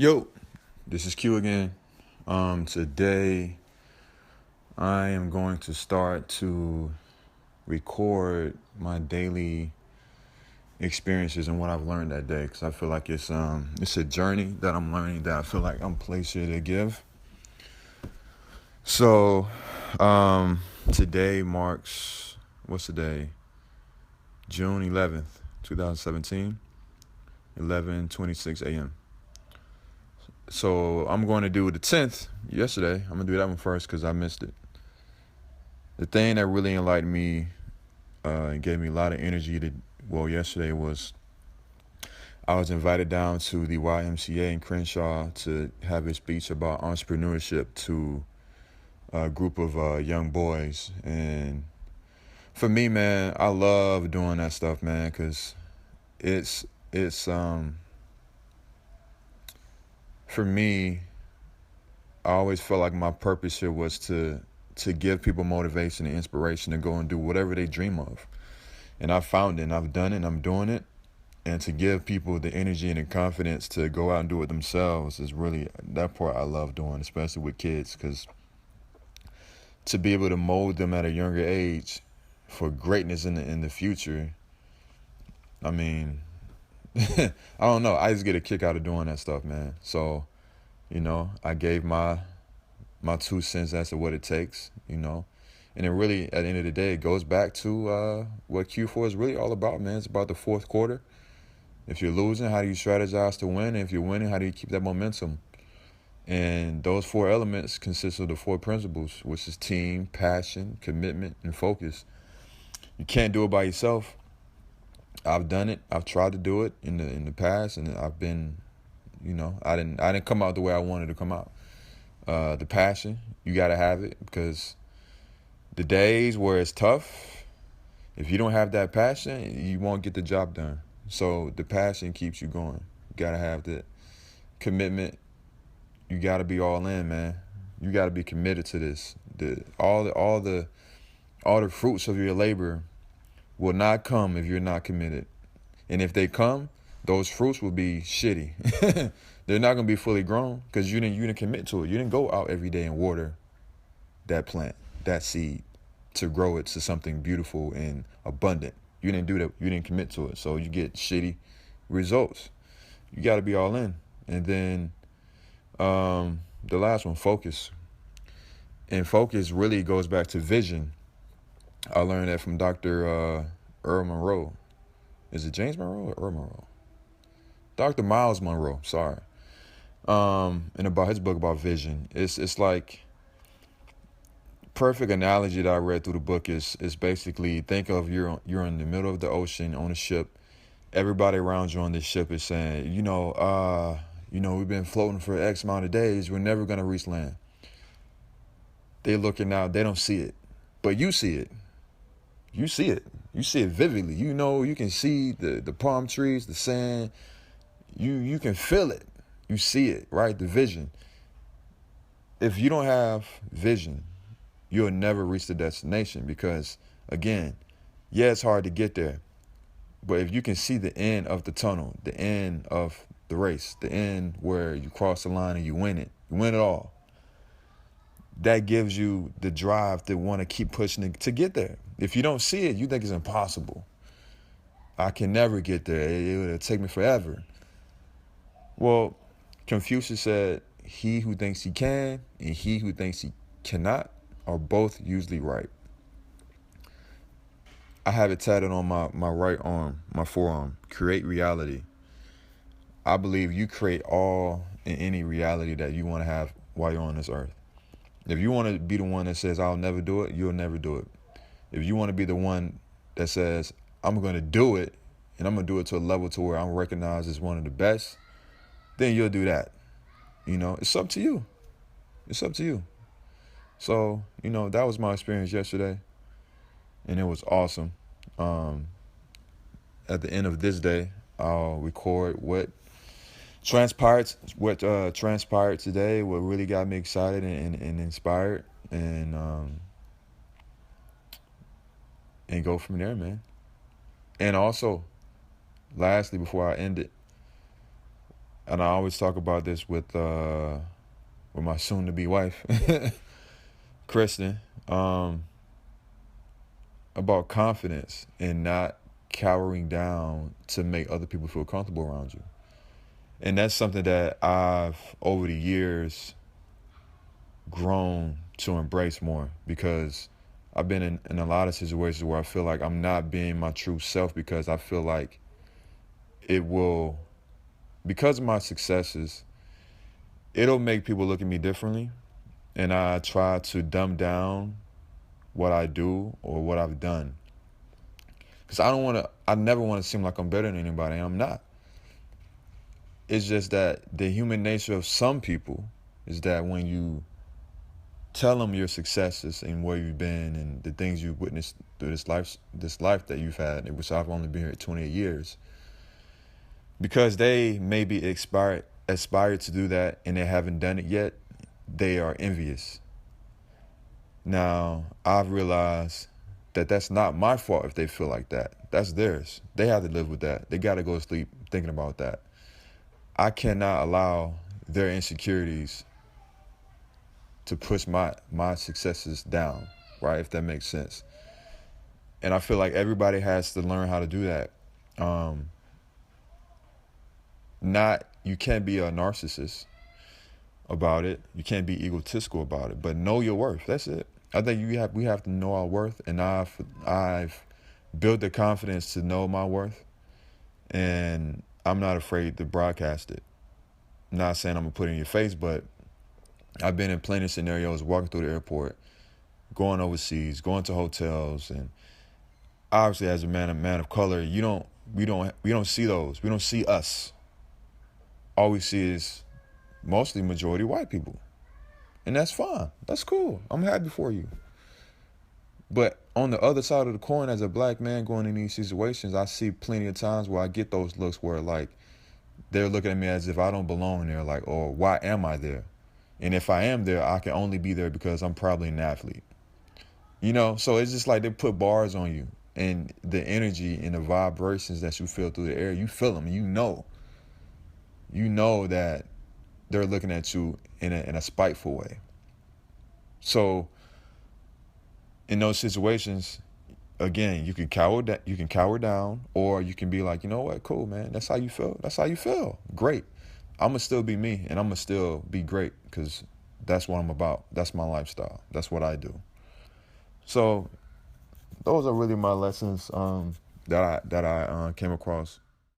Yo, this is Q again. Today I am going to start to record my daily experiences and what I've learned that day because I feel like it's a journey that I'm learning that I feel like I'm placed here to give. So, today marks what's the day? June 11th, 2017, 11:26 a.m. So I'm going to do the 10th yesterday. I'm gonna do that one first because I missed it. The thing that really enlightened me and gave me a lot of energy yesterday was I was invited down to the YMCA in Crenshaw to have a speech about entrepreneurship to a group of young boys. And for me, man, I love doing that stuff, man, because it's, it's, for me, I always felt like my purpose here was to give people motivation and inspiration to go and do whatever they dream of. And I found it, and I've done it, and I'm doing it. And to give people the energy and the confidence to go out and do it themselves is really that part I love doing, especially with kids, because to be able to mold them at a younger age for greatness in the future, I mean, I don't know. I just get a kick out of doing that stuff, man. So, I gave my 2 cents as to what it takes, And it really, at the end of the day, it goes back to what Q4 is really all about, man. It's about the fourth quarter. If you're losing, how do you strategize to win? And if you're winning, how do you keep that momentum? And those four elements consist of the four principles, which is team, passion, commitment, and focus. You can't do it by yourself. I've done it. I've tried to do it in the past, and I've been, I didn't come out the way I wanted to come out. The passion, you gotta have it because the days where it's tough, if you don't have that passion, you won't get the job done. So the passion keeps you going. You gotta have the commitment. You gotta be all in, man. You gotta be committed to this. All the fruits of your labor will not come if you're not committed. And if they come, those fruits will be shitty. They're not gonna be fully grown because you didn't commit to it. You didn't go out every day and water that plant, that seed, to grow it to something beautiful and abundant. You didn't do that. You didn't commit to it. So you get shitty results. You got to be all in. And then the last one, focus. And focus really goes back to vision. I learned that from Dr. Earl Monroe. Is it James Monroe or Earl Monroe? Dr. Miles Monroe, sorry. And about his book about vision. It's like perfect analogy that I read through the book is basically think of you're in the middle of the ocean on a ship. Everybody around you on this ship is saying, we've been floating for X amount of days. We're never gonna reach land. They're looking out. They don't see it, but you see it. You see it. You see it vividly. You can see the palm trees, the sand. You can feel it. You see it, right? The vision. If you don't have vision, you'll never reach the destination because, again, yeah, it's hard to get there. But if you can see the end of the tunnel, the end of the race, the end where you cross the line and you win it all, that gives you the drive to want to keep pushing to get there. If you don't see it, you think it's impossible. I can never get there. It would take me forever. Well, Confucius said, he who thinks he can and he who thinks he cannot are both usually right. I have it tatted on my right arm, my forearm. Create reality. I believe you create all and any reality that you want to have while you're on this earth. If you want to be the one that says, I'll never do it, you'll never do it. If you want to be the one that says, I'm going to do it, and I'm going to do it to a level to where I'm recognized as one of the best, then you'll do that. It's up to you. It's up to you. So, that was my experience yesterday, and it was awesome. At the end of this day, I'll record what transpired today, what really got me excited and inspired, and go from there, man. And also, lastly, before I end it, and I always talk about this with my soon-to-be wife, Kristen, about confidence and not cowering down to make other people feel comfortable around you. And that's something that I've, over the years, grown to embrace more, because I've been in a lot of situations where I feel like I'm not being my true self, because I feel like it will, because of my successes, it'll make people look at me differently. And I try to dumb down what I do or what I've done. Because I never want to seem like I'm better than anybody, and I'm not. It's just that the human nature of some people is that when you tell them your successes and where you've been and the things you've witnessed through this life that you've had, which I've only been here 28 years, because they maybe aspire to do that and they haven't done it yet, they are envious. Now, I've realized that that's not my fault if they feel like that. That's theirs. They have to live with that. They got to go to sleep thinking about that. I cannot allow their insecurities to push my successes down, right? If that makes sense. And I feel like everybody has to learn how to do that. You can't be a narcissist about it. You can't be egotistical about it, but know your worth. That's it. I think we have to know our worth, and I've built the confidence to know my worth, and I'm not afraid to broadcast it. I'm not saying I'm gonna put it in your face, but I've been in plenty of scenarios, walking through the airport, going overseas, going to hotels, and obviously as a man of color, we don't see those. We don't see us. All we see is mostly majority white people. And that's fine. That's cool. I'm happy for you. But on the other side of the coin, as a black man going in these situations, I see plenty of times where I get those looks where, like, they're looking at me as if I don't belong there, like, oh, why am I there? And if I am there, I can only be there because I'm probably an athlete. So it's just like they put bars on you, and the energy and the vibrations that you feel through the air, you feel them. You know that they're looking at you in a spiteful way. So in those situations, again, you can cower down, or you can be like, you know what, cool, man. That's how you feel. That's how you feel. Great. I'm gonna still be me, and I'm gonna still be great, because that's what I'm about. That's my lifestyle. That's what I do. So those are really my lessons that I came across